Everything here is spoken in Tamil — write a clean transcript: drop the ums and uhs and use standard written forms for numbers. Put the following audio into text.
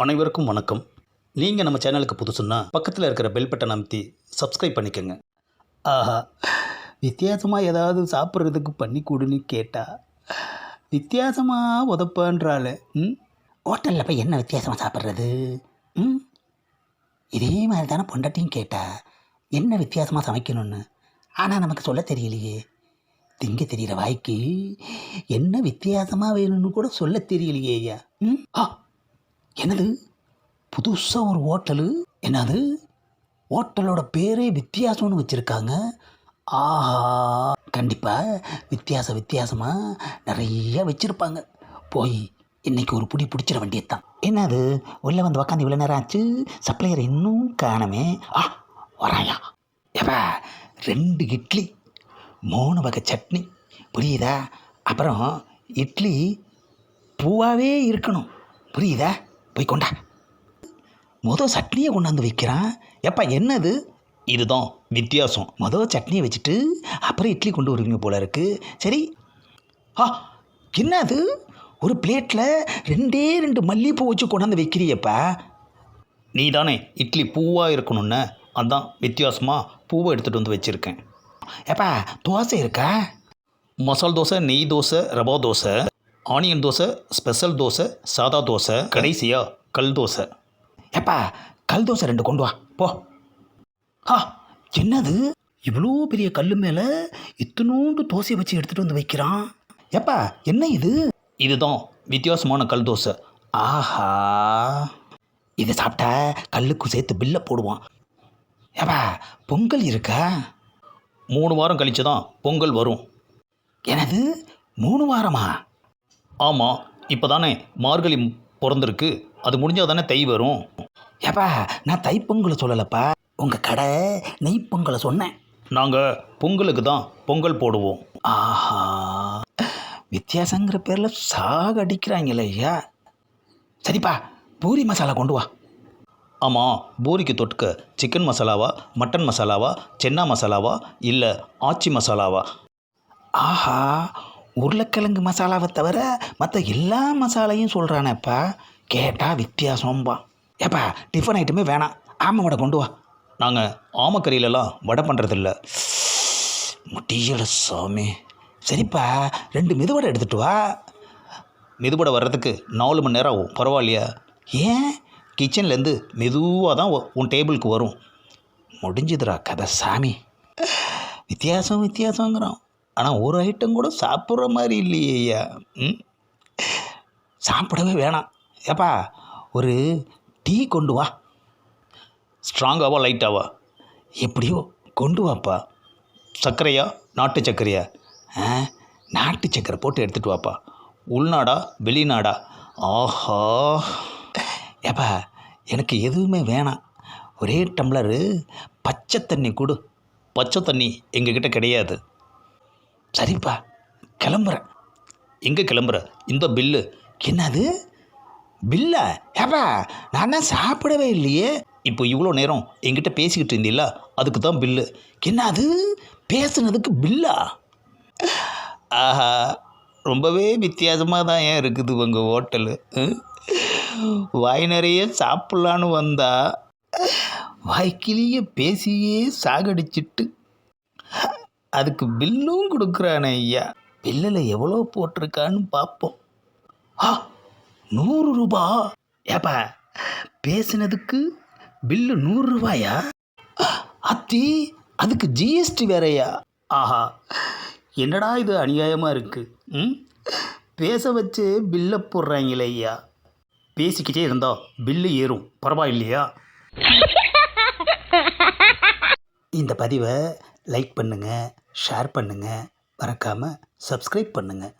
அனைவருக்கும் வணக்கம். நீங்கள் நம்ம சேனலுக்கு புதுசுன்னா பக்கத்தில் இருக்கிற பெல் பட்டன் அமைத்தி சப்ஸ்கிரைப் பண்ணிக்கோங்க. ஆஹா, வித்தியாசமாக ஏதாவது சாப்பிட்றதுக்கு பண்ணி கொடுன்னு கேட்டா வித்தியாசமாக உதப்பான்றாள். ஹோட்டலில் போய் என்ன வித்தியாசமாக சாப்பிட்றது? இதே மாதிரி தானே பொண்டாட்டியும் கேட்டா என்ன வித்தியாசமாக சமைக்கணும்னு. ஆனால் நமக்கு சொல்ல தெரியலையே. திங்க தெரிகிற வாய்க்கு என்ன வித்தியாசமாக வேணும்னு கூட சொல்ல தெரியலையே ஐயா. என்னது புதுசாக ஒரு ஹோட்டலு? என்னது ஹோட்டலோட பேரே வித்தியாசம்னு வச்சுருக்காங்க. ஆஹா, கண்டிப்பாக வித்தியாசமாக நிறைய வச்சுருப்பாங்க. போய் இன்றைக்கி ஒரு புடி பிடிச்சிட வேண்டியது தான். என்னது உள்ளே வந்து உக்காந்து இவ்வளோ நேரம் ஆச்சு, சப்ளையர் இன்னும் காணமே. வராயா? ஏப்பா 2 இட்லி 3 வகை சட்னி, புரியுதா? அப்புறம் இட்லி பூவாகவே இருக்கணும், புரியுதா? போய் கொண்டா. சட்னியை கொண்டாந்து வைக்கிறான். எப்பா என்னது? இதுதான் வித்தியாசம். சட்னியை வச்சுட்டு அப்புறம் இட்லி கொண்டு வருவீங்க போல இருக்கு. சரி. என்னது ஒரு பிளேட்டில் 2 மல்லிகைப்பூ வச்சு கொண்டாந்து வைக்கிறியப்பா. நீ தானே இட்லி பூவாக இருக்கணும்னு, அதான் வித்தியாசமாக பூவை எடுத்துகிட்டு வந்து வச்சுருக்கேன். ஏப்பா தோசை இருக்கா? மசால் தோசை, நெய் தோசை, ரவா தோசை, ஆனியன் தோசை, ஸ்பெஷல் தோசை, சாதா தோசை, கடைசியாக கல் தோசை. ஏப்பா கல் தோசை 2 கொண்டு வா போ. என்னது இவ்வளோ பெரிய கல் மேலே இத்தனோண்டு தோசையை வச்சு எடுத்துகிட்டு வந்து வைக்கிறான். ஏப்பா என்ன இது? இதுதான் வித்தியாசமான கல் தோசை. ஆஹா, இதை சாப்பிட்டா கல்லுக்கும் சேர்த்து பில்லை போடுவான். ஏப்பா பொங்கல் இருக்கா? 3 வாரம் கழிச்சு தான் பொங்கல் வரும். எனது 3 வாரமா? ஆமாம், இப்போ தானே மார்கழி பிறந்திருக்கு, அது முடிஞ்சால் தானே தை வரும். ஏப்பா நான் தைப்பொங்கலை சொல்லலப்பா, உங்கள் கடை நெய்ப்பொங்கலை சொன்னேன். நாங்கள் பொங்கலுக்கு தான் பொங்கல் போடுவோம். ஆஹா, வித்தியாசங்கிற பேரில் சாகடிக்கிறாங்களே ஐயா. சரிப்பா பூரி மசாலா கொண்டு வா. ஆமாம், பூரிக்கு தொட்டுக்க சிக்கன் மசாலாவா, மட்டன் மசாலாவா, சென்னா மசாலாவா, இல்லை ஆச்சி மசாலாவா? ஆஹா, உருளைக்கிழங்கு மசாலாவை தவிர மற்ற எல்லா மசாலையும் சொல்கிறானேப்பா. கேட்டால் வித்தியாசம்பா. ஏப்பா டிஃபன் ஐட்டமே வேணாம், ஆமை வடை கொண்டு வா. நாங்கள் ஆமக்கறியிலலாம் வடை பண்ணுறதில்ல. முடியலை சாமி. சரிப்பா 2 மெதுவடை எடுத்துகிட்டு வா. மெதுவடை வர்றதுக்கு 4 மணி நேரம் ஆகும், பரவாயில்லையா? ஏன்? கிச்சன்லேருந்து மெதுவாக தான் உன் டேபிளுக்கு வரும். முடிஞ்சுதுரா கதை சாமி. வித்தியாசங்கிறோம், ஆனால் ஒரு ஐட்டம் கூட சாப்பிட்ற மாதிரி இல்லையே ஐயா. சாப்பிடவே வேணாம். ஏப்பா ஒரு டீ கொண்டு வா. ஸ்ட்ராங்காவா லைட்டாவா? எப்படியோ கொண்டு வாப்பா. சர்க்கரையா நாட்டு சர்க்கரையா? நாட்டு சர்க்கரை போட்டு எடுத்துகிட்டு வாப்பா. உள்நாடா வெளிநாடா? ஆஹா, ஏப்பா எனக்கு எதுவுமே வேணாம், ஒரே டம்ளரு பச்சை தண்ணி கொடு. பச்சை தண்ணி எங்ககிட்ட கிடையாது. சரிப்பா கிளம்புறேன். எங்கே கிளம்புற? இந்த பில்லு. என்னது பில்லா? ஏப்பா நான் தான் சாப்பிடவே இல்லையே. இப்போ இவ்வளோ நேரம் என்கிட்ட பேசிக்கிட்டு இருந்தீல்ல, அதுக்கு தான் பில்லு. என்னது பேசுனதுக்கு பில்லா? ஆஹா, ரொம்பவே வித்தியாசமாக தான் ஏன் இருக்குது உங்கள் ஹோட்டலு. வாய் நிறைய சாப்பிட்லான்னு வந்தா வாய்க்கிலேயே பேசியே சாகடிச்சிட்டு அதுக்கு பில்லும் கொடுக்குறானே ஐயா. பில்லில் எவ்வளோ போட்டிருக்கான்னு பார்ப்போம். 100 ரூபா? ஏப்பா பேசுனதுக்கு பில்லு 100 ரூபாயா? அத்தி அதுக்கு ஜிஎஸ்டி வேறையா? ஆஹா, என்னடா இது அநியாயமாக இருக்குது. பேச வச்சு பில்லை போடுறாங்களே ஐயா. பேசிக்கிட்டே இருந்தால் பில்லு ஏறும், பரவாயில்லையா? இந்த பதிவை லைக் பண்ணுங்கள், ஷேர் பண்ணுங்கள், மறக்காமல் சப்ஸ்கிரைப் பண்ணுங்கள்.